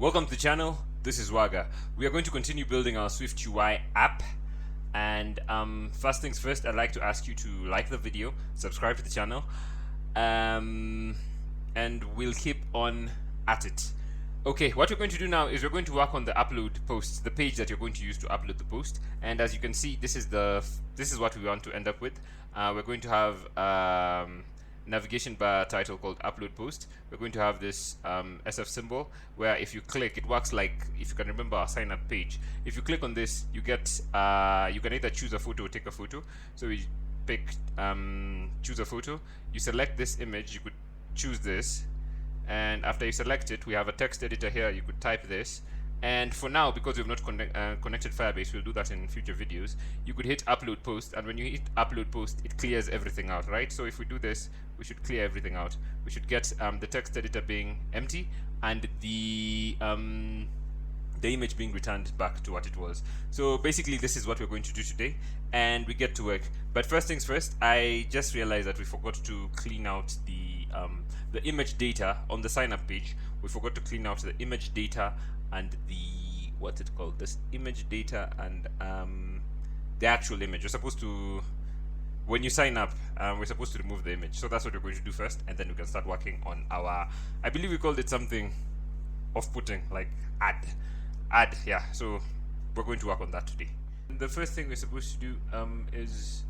Welcome to the channel. This is Waga. We are going to continue building our SwiftUI app. And first things first, I'd like to ask you to like the video, subscribe to the channel, and we'll keep on at it. Okay, what we're going to do now is we're going to work on the upload post, the page that you're going to use to upload the post. And as you can see, this is what we want to end up with. We're going to have navigation bar title called upload post. We're going to have this SF symbol where if you click, it works like, if you can remember our sign up page. If you click on this, you get you can either choose a photo or take a photo. So we pick choose a photo, you select this image, you could choose this, and after you select it, we have a text editor here. You could type this, and for now, because we've not connected Firebase, we'll do that in future videos. You could hit upload post, and when you hit upload post, it clears everything out, right? So if we do this, we should clear everything out. We should get the text editor being empty and the image being returned back to what it was. So basically, this is what we're going to do today, and we get to work. But first things first, I just realized that we forgot to clean out the image data on the sign up page. We forgot to clean out the image data and the, what's it called, this image data and the actual image. We're supposed to, when you sign up, we're supposed to remove the image. So that's what we're going to do first, and then we can start working on our, I believe we called it something off-putting, like add, yeah. So we're going to work on that today. And the first thing we're supposed to do is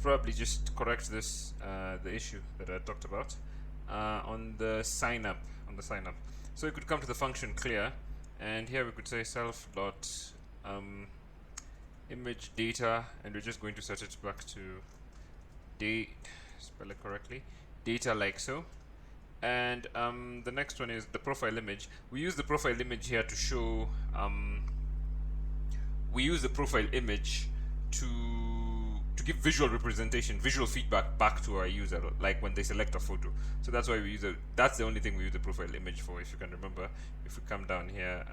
probably just correct this the issue that I talked about on the sign up. So we could come to the function clear, and here we could say self dot image data, and we're just going to set it back to spell it correctly, data like so. And the next one is the profile image. We use the profile image here to show we use the profile image to give visual representation, visual feedback back to our user, like when they select a photo. So that's why we use it. That's the only thing we use the profile image for, if you can remember. If we come down here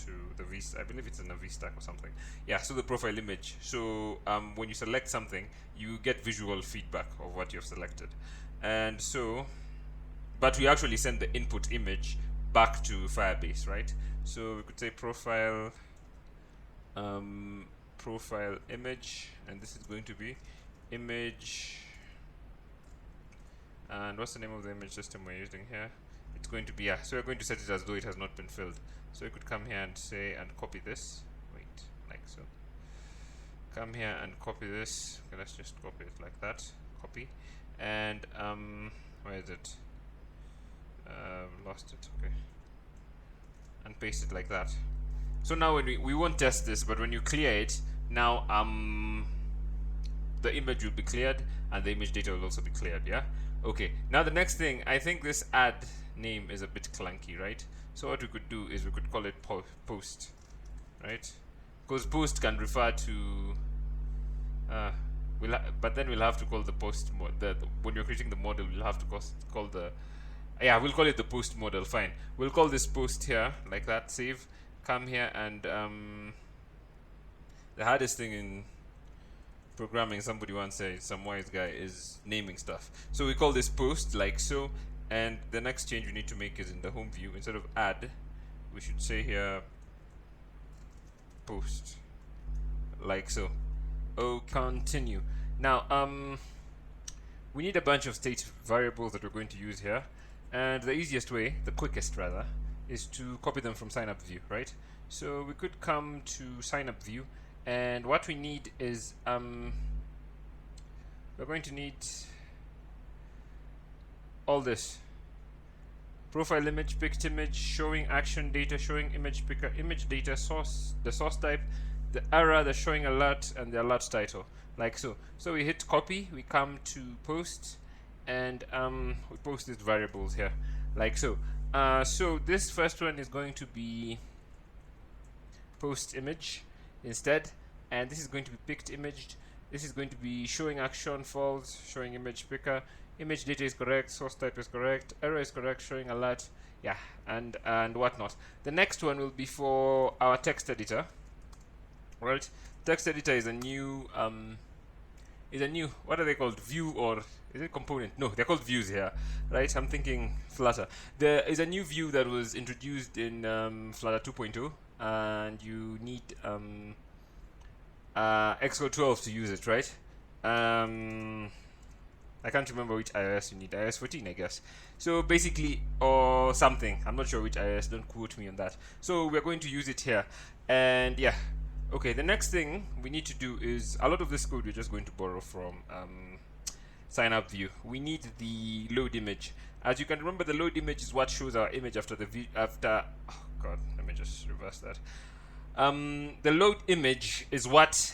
to the V, I believe it's in a V stack or something. Yeah, so the profile image. So when you select something, you get visual feedback of what you've selected. And so, but we actually send the input image back to Firebase, right? So we could say profile profile image, and this is going to be image, and what's the name of the image system we're using here? It's going to be, yeah, so we're going to set it as though it has not been filled. So we could come here and say, and copy this, wait, like so, come here and copy this. Okay, let's just copy it like that, copy, and where is it? Lost it, okay, and paste it like that. So now when we won't test this, but when you clear it, now the image will be cleared and the image data will also be cleared, yeah? Okay, now the next thing, I think this add name is a bit clunky, right? So what we could do is we could call it post, right? Because post can refer to but then we'll have to call the post when you're creating the model, we'll have to call the, yeah, we'll call it the post model. Fine, we'll call this post here like that. Save, come here, and the hardest thing in programming, somebody once said, some wise guy, is naming stuff. So we call this post like so, and the next change we need to make is in the home view. Instead of add, we should say here post like so. Oh, continue. Now we need a bunch of state variables that we're going to use here, and the easiest way, the quickest rather, is to copy them from sign up view, right? So we could come to sign up view, and what we need is we're going to need all this: profile image, picked image, showing action data, showing image picker, image data, source, the source type, the error, the showing alert, and the alert title, like so. So we hit copy, we come to post, and we post these variables here, like so. So this first one is going to be post image instead, and this is going to be picked image. This is going to be showing action false, showing image picker, image data is correct, source type is correct, error is correct, showing alert, yeah, and whatnot. The next one will be for our text editor, right? Text editor is a new is a new, what are they called, view, or is it component? No, they're called views here, right? I'm thinking Flutter. There is a new view that was introduced in Flutter 2.0, and you need Xcode 12 to use it, right? I can't remember which iOS you need. iOS 14, I guess. So basically, or something. I'm not sure which iOS. Don't quote me on that. So we're going to use it here. And yeah. Okay, the next thing we need to do is, a lot of this code we're just going to borrow from sign up view. We need the load image. As you can remember, the load image is what shows our image after the view, after, oh god, let me just reverse that. The load image is what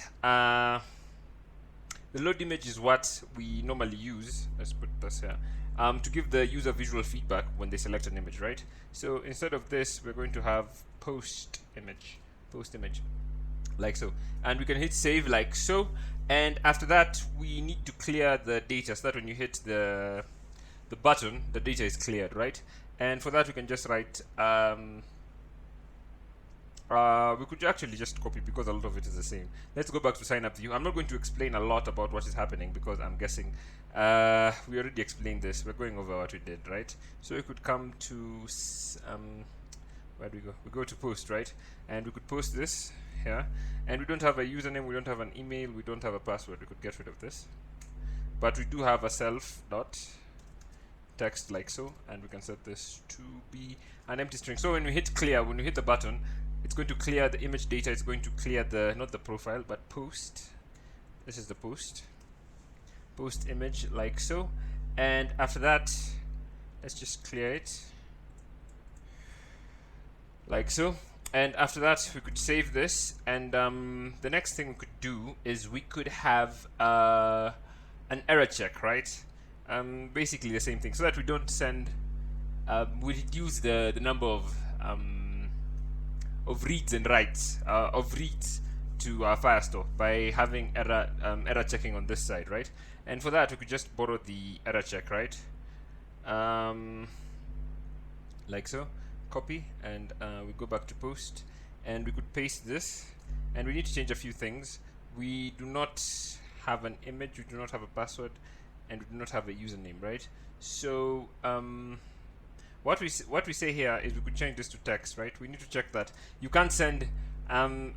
we normally use. Let's put this here to give the user visual feedback when they select an image, right? So instead of this, we're going to have post image, like so, and we can hit save like so. And after that, we need to clear the data so that when you hit the button, the data is cleared, right? And for that, we can just write we could actually just copy, because a lot of it is the same. Let's go back to sign up view. I'm not going to explain a lot about what is happening, because I'm guessing we already explained this. We're going over what we did, right? So we could come to where do we go? We go to post, right? And we could post this here, and we don't have a username, we don't have an email, we don't have a password. We could get rid of this, but we do have a self dot text like so, and we can set this to be an empty string. So when we hit clear, when we hit the button, it's going to clear the image data. It's going to clear the, not the profile, but post. This is the post image like so. And after that, let's just clear it like so. And after that, we could save this. And the next thing we could do is we could have an error check, right? Basically the same thing, so that we don't send, we reduce the number of reads and writes, of reads to our Firestore by having error checking on this side, right? And for that, we could just borrow the error check, right? Like so, copy, and we go back to post, and we could paste this, and we need to change a few things. We do not have an image, we do not have a password, and we do not have a username, right? So what we say here is we could change this to text, right? We need to check that you can't send on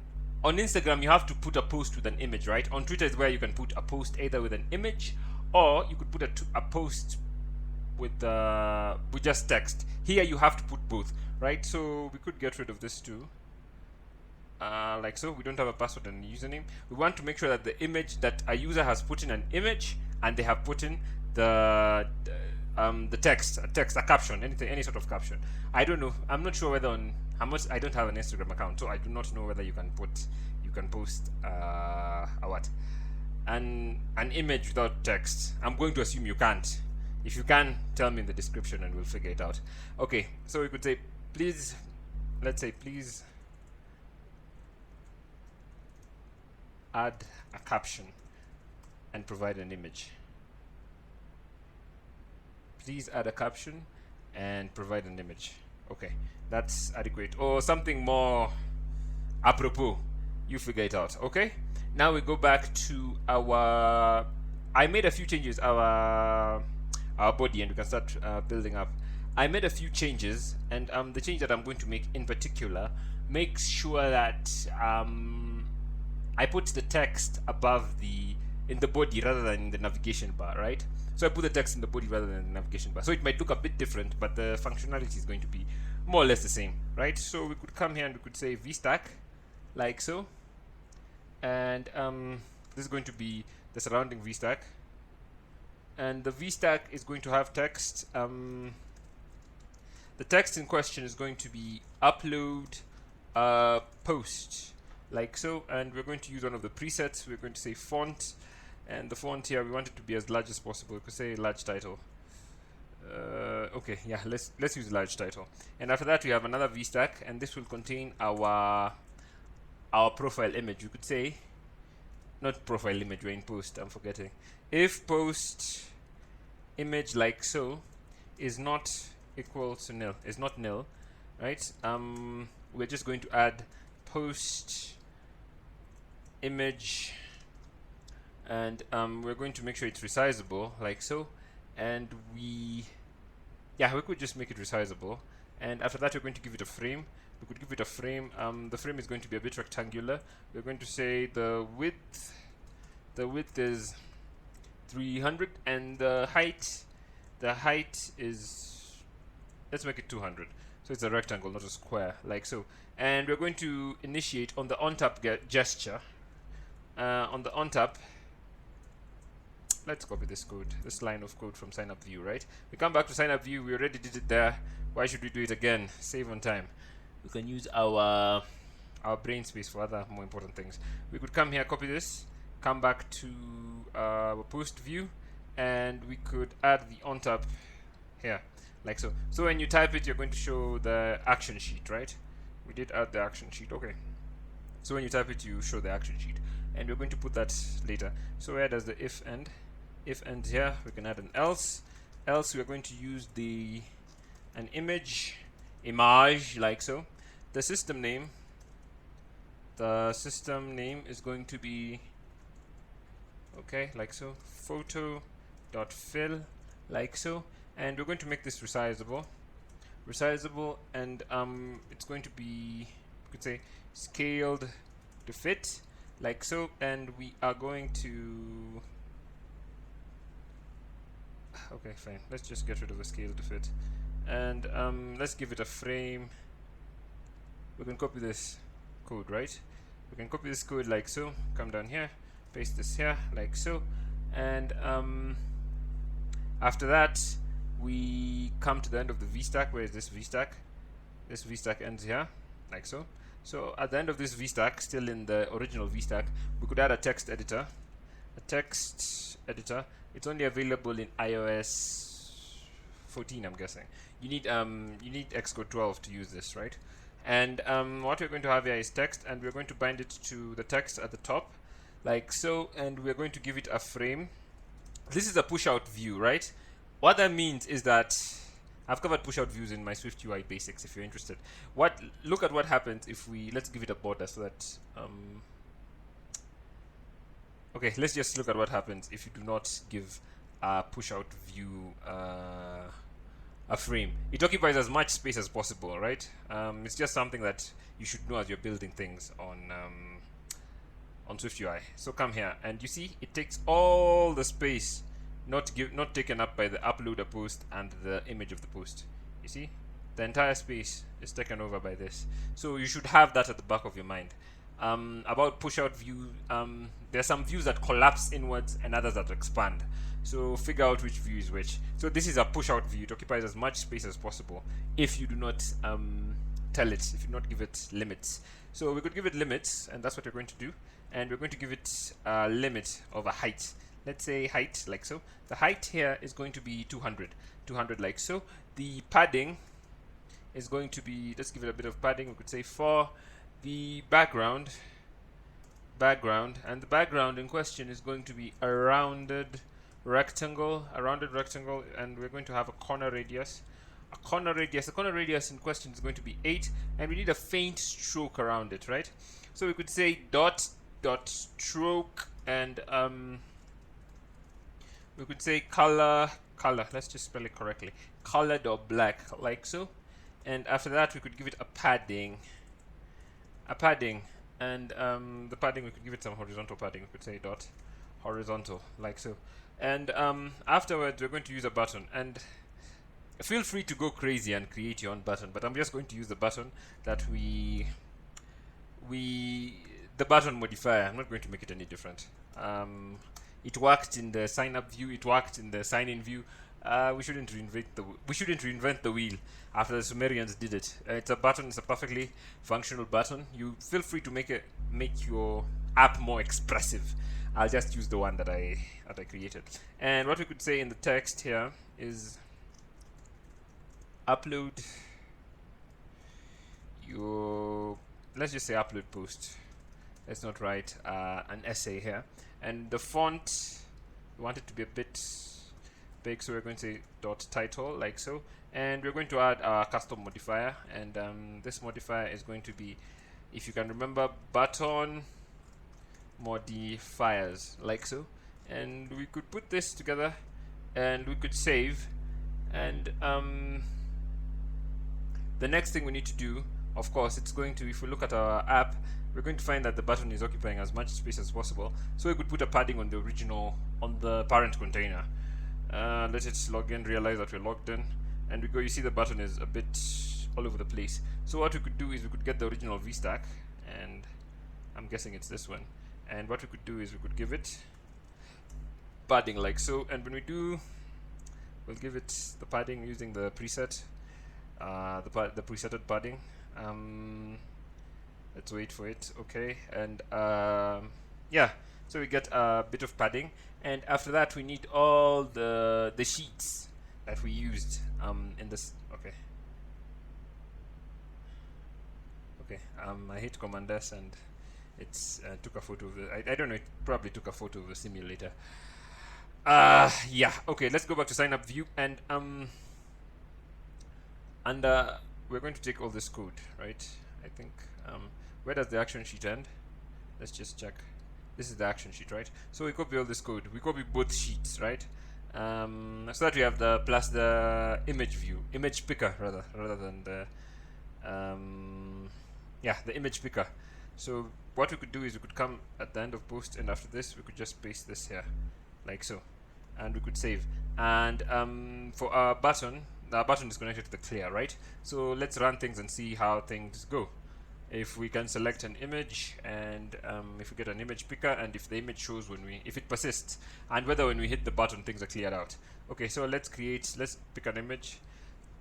Instagram you have to put a post with an image, right? On Twitter is where you can put a post either with an image, or you could put a post with just text. Here you have to put both, right? So we could get rid of this too, like so. We don't have a password and a username. We want to make sure that the image that a user has put in an image, and they have put in the text, a caption, anything, any sort of caption. I don't know. I'm not sure whether on how much. I don't have an Instagram account, so I do not know whether you can post an image without text. I'm going to assume you can't. If you can, tell me in the description and we'll figure it out. Okay, so we could say please, let's say please add a caption and provide an image. Please add a caption and provide an image. Okay, that's adequate. Or something more apropos. You figure it out. Okay, now we go back to our, I made a few changes, our body, and we can start building up. I made a few changes, and the change that I'm going to make in particular makes sure that I put the text above in the body rather than in the navigation bar, right? So I put the text in the body rather than the navigation bar. So it might look a bit different, but the functionality is going to be more or less the same, right? So we could come here and we could say vstack, like so. And this is going to be the surrounding vstack. And the vstack is going to have text. The text in question is going to be upload post, like so. And we're going to use one of the presets. We're going to say font. And the font here, we want it to be as large as possible. We could say large title. Okay, yeah, let's use large title. And after that, we have another vstack, and this will contain our profile image. We could say, not profile image, we're in post, I'm forgetting. If post image like so is not equal to nil, is not nil, right? We're just going to add post image and we're going to make sure it's resizable like so, and we could just make it resizable, and after that we're going to give it a frame. We could give it a frame. The frame is going to be a bit rectangular. We're going to say the width is 300, and the height is, let's make it 200, so it's a rectangle, not a square, like so. And we're going to initiate on the on-tap gesture. On the on-tap, let's copy this line of code from sign up view, right? We come back to sign up view. We already did it there. Why should we do it again? Save on time. We can use our brain space for other more important things. We could come here, copy this, come back to our post view, and we could add the on tap here, like so. So when you type it, you're going to show the action sheet, right? We did add the action sheet, okay. So when you type it, you show the action sheet, and we're going to put that later. So where does the if end? If ends here, we can add an else. Else we are going to use an image, like so. The system name is going to be, okay, like so, photo.fill, like so, and we're going to make this resizable, and it's going to be, you could say, scaled to fit, like so, and we are going to, okay, fine, let's just get rid of the scale to fit, and let's give it a frame. We can copy this code, right? We can copy this code like so, come down here, paste this here like so, and after that we come to the end of the VStack. Where is this VStack? This VStack ends here like so. So at the end of this VStack, still in the original VStack, we could add a text editor. It's only available in iOS 14, I'm guessing. You need Xcode 12 to use this, right? And what we're going to have here is text, and we're going to bind it to the text at the top like so, and we're going to give it a frame. This is a push out view, right? What that means is that I've covered push out views in my SwiftUI basics if you're interested. Look at what happens if let's give it a border so that okay, let's just look at what happens if you do not give a push out view a frame. It occupies as much space as possible, right? It's just something that you should know as you're building things on SwiftUI. So come here, and you see it takes all the space not taken up by the uploader post and the image of the post. You see, the entire space is taken over by this. So you should have that at the back of your mind. About push out view, there are some views that collapse inwards and others that expand. So figure out which view is which. So this is a push out view. It occupies as much space as possible if you do not tell it, if you do not give it limits. So we could give it limits, and that's what we're going to do. And we're going to give it a limit of a height. Let's say height like so. The height here is going to be 200 like so. The padding is going to be, let's give it a bit of padding. We could say for the background, and the background in question is going to be a rounded rectangle, and we're going to have a corner radius. The corner radius in question is going to be 8, and we need a faint stroke around it, right? So we could say dot stroke, and we could say color, let's just spell it correctly, color.black, like so. And after that we could give it a padding, and the padding, we could give it some horizontal padding. We could say dot horizontal, like so. And afterwards we're going to use a button, and feel free to go crazy and create your own button, but I'm just going to use the button that the button modifier. I'm not going to make it any different. It worked in the sign up view, it worked in the sign in view. We shouldn't reinvent the wheel after the Sumerians did it. It's a button, it's a perfectly functional button. You feel free to make your app more expressive. I'll just use the one that I created. And what we could say in the text here is upload your, let's just say upload post. Let's not write an essay here. And the font, we want it to be a bit big, so we're going to say dot title, like so. And we're going to add a custom modifier, and this modifier is going to be, if you can remember, button modifiers, like so, and we could put this together, and we could save. And the next thing we need to do, of course, it's going to, if we look at our app, we're going to find that the button is occupying as much space as possible. So we could put a padding on the original, on the parent container. Let it log in, realize that we're logged in, and we go, you see the button is a bit all over the place. So what we could do is we could get the original VStack, and I'm guessing it's this one. And what we could do is we could give it padding like so, and when we do, we'll give it the padding using the preset, the presetted padding. Let's wait for it. Okay, and yeah, so we get a bit of padding, and after that we need all the sheets that we used in this. Okay, I hit Command S and it's took a photo of the, I don't know, it probably took a photo of the simulator. Yeah, okay, let's go back to sign up view, and we're going to take all this code, right? I think where does the action sheet end? Let's just check. This is the action sheet, right? So we copy all this code. We copy both sheets, right? So that we have the plus the image view, image picker rather than the yeah, the image picker. So what we could do is we could come at the end of post, and after this we could just paste this here like so, and we could save. And for our button is connected to the clear, right? So let's run things and see how things go. If we can select an image, and if we get an image picker, and if the image shows if it persists, and whether when we hit the button things are cleared out. Okay, so let's pick an image,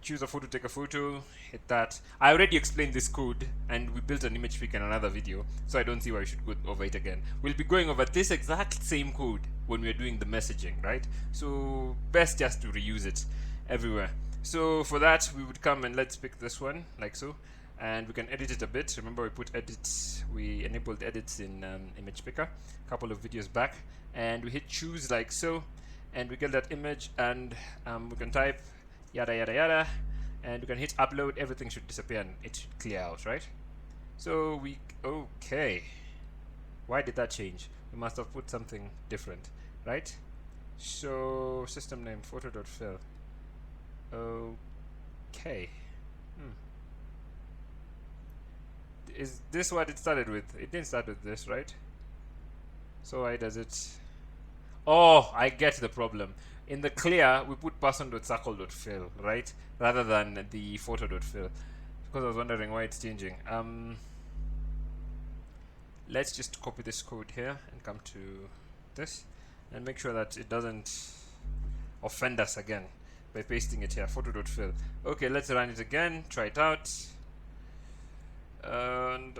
choose a photo, take a photo, hit that. I already explained this code, and we built an image pick in another video, so I don't see why we should go over it again. We'll be going over this exact same code when we're doing the messaging, right? So best just to reuse it everywhere. So for that, we would come and let's pick this one like so, and we can edit it a bit. Remember, we put edits, we enabled edits in image picker a couple of videos back, and we hit choose like so, and we get that image, and we can type yada yada yada, and we can hit upload. Everything should disappear and it should clear out, right? So okay, why did that change? We must have put something different, right? So system name photo.fill. Okay. Is this what it started with? It didn't start with this, right? So why does it? Oh, I get the problem. In the clear, we put person.circle.fill, right? Rather than the photo.fill. Because I was wondering why it's changing. Let's just copy this code here and come to this and make sure that it doesn't offend us again by pasting it here, photo.fill. Okay, let's run it again, try it out. And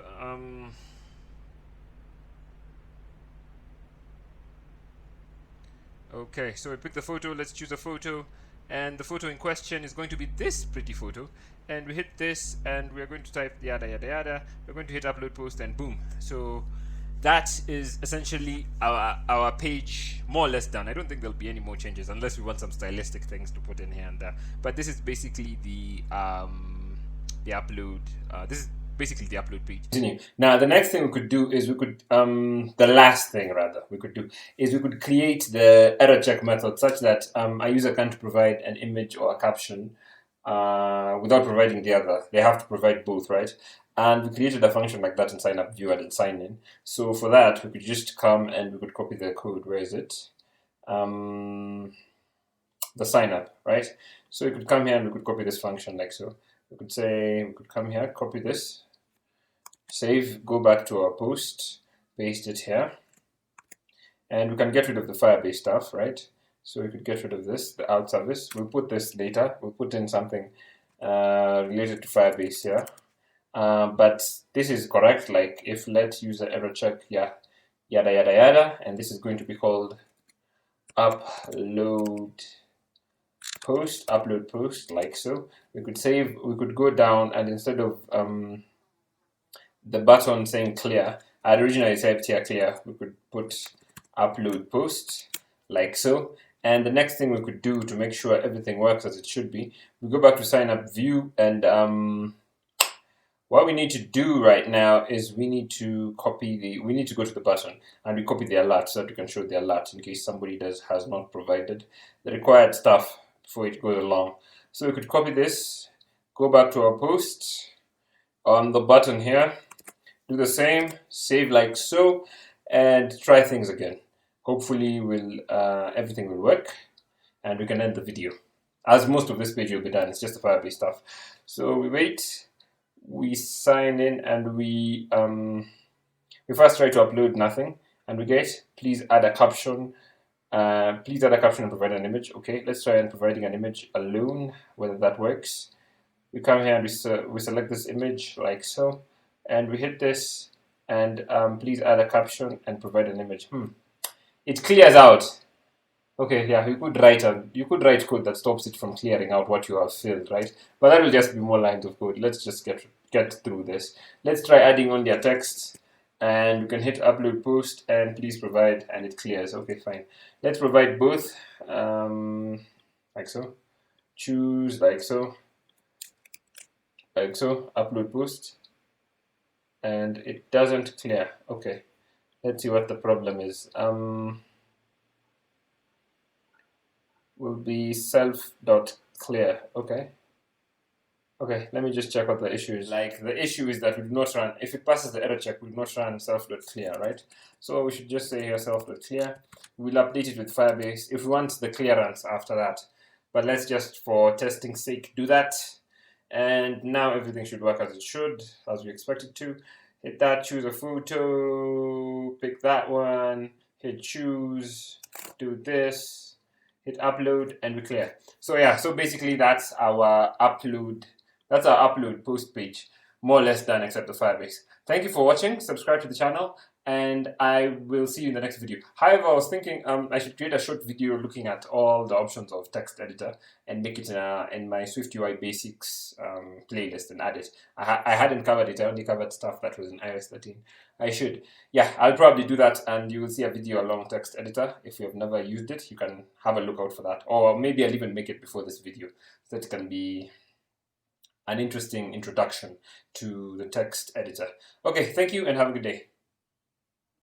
okay, so we pick the photo. Let's choose a photo, and the photo in question is going to be this pretty photo, and we hit this, and we're going to type yada yada yada. We're going to hit upload post, and boom. So that is essentially our page more or less done. I don't think there'll be any more changes unless we want some stylistic things to put in here and there, but this is basically the upload. This is basically the upload page. Continue. Now the next thing we could do is we could the last thing rather we could do is we could create the error check method such that a user can't provide an image or a caption without providing the other. They have to provide both, right? And we created a function like that in sign up view and sign in. So for that we could just come and we could copy the code. Where is it? The sign up, right? So we could come here and we could copy this function like so. We could say, we could come here, copy this, save, go back to our post, paste it here, and we can get rid of the Firebase stuff, right? So we could get rid of this, the out service. We'll put this later. We'll put in something related to Firebase here. But this is correct, like if let user error check, yeah, yada yada yada, and this is going to be called upload post, like so. We could save, we could go down, and instead of the button saying clear, I originally typed here clear, we could put upload post, like so. And the next thing we could do to make sure everything works as it should be, we go back to sign up view, and What we need to do right now is we need to go to the button and we copy the alert so that we can show the alert in case somebody has not provided the required stuff before it goes along. So we could copy this, go back to our post on the button here, do the same, save like so, and try things again. Hopefully everything will work and we can end the video. As most of this page will be done, it's just the Firebase stuff. So we wait, we sign in, and we first try to upload nothing, and we get please add a caption. Please add a caption and provide an image. Okay, let's try and providing an image alone, whether that works. We come here and we select this image like so, and we hit this, and please add a caption and provide an image. It clears out. Okay, yeah, you could write code that stops it from clearing out what you have filled, right? But that will just be more lines of code. Let's just get through this. Let's try adding only a text, and we can hit upload post and please provide, and it clears. Okay, fine. Let's provide both, like so. Choose like so, upload post, and it doesn't clear. Okay, let's see what the problem is. Will be self.clear. Okay, let me just check what the issue is. Like, the issue is that we do not run, if it passes the error check, we do not run self.clear, right? So we should just say here self.clear. We'll update it with Firebase if we want the clearance after that. But let's just, for testing sake, do that. And now everything should work as it should, as we expect it to. Hit that, choose a photo, pick that one, hit choose, do this, hit upload, and we clear. So yeah, so basically that's our upload post page, more or less done except the Firebase. Thank you for watching. Subscribe to the channel, and I will see you in the next video. However, I was thinking I should create a short video looking at all the options of text editor and make it in my SwiftUI basics playlist and add it. I hadn't covered it. I only covered stuff that was in iOS 13. I should. Yeah, I'll probably do that, and you will see a video along text editor. If you have never used it, you can have a look out for that. Or maybe I'll even make it before this video, so that it can be an interesting introduction to the text editor. Okay, thank you and have a good day.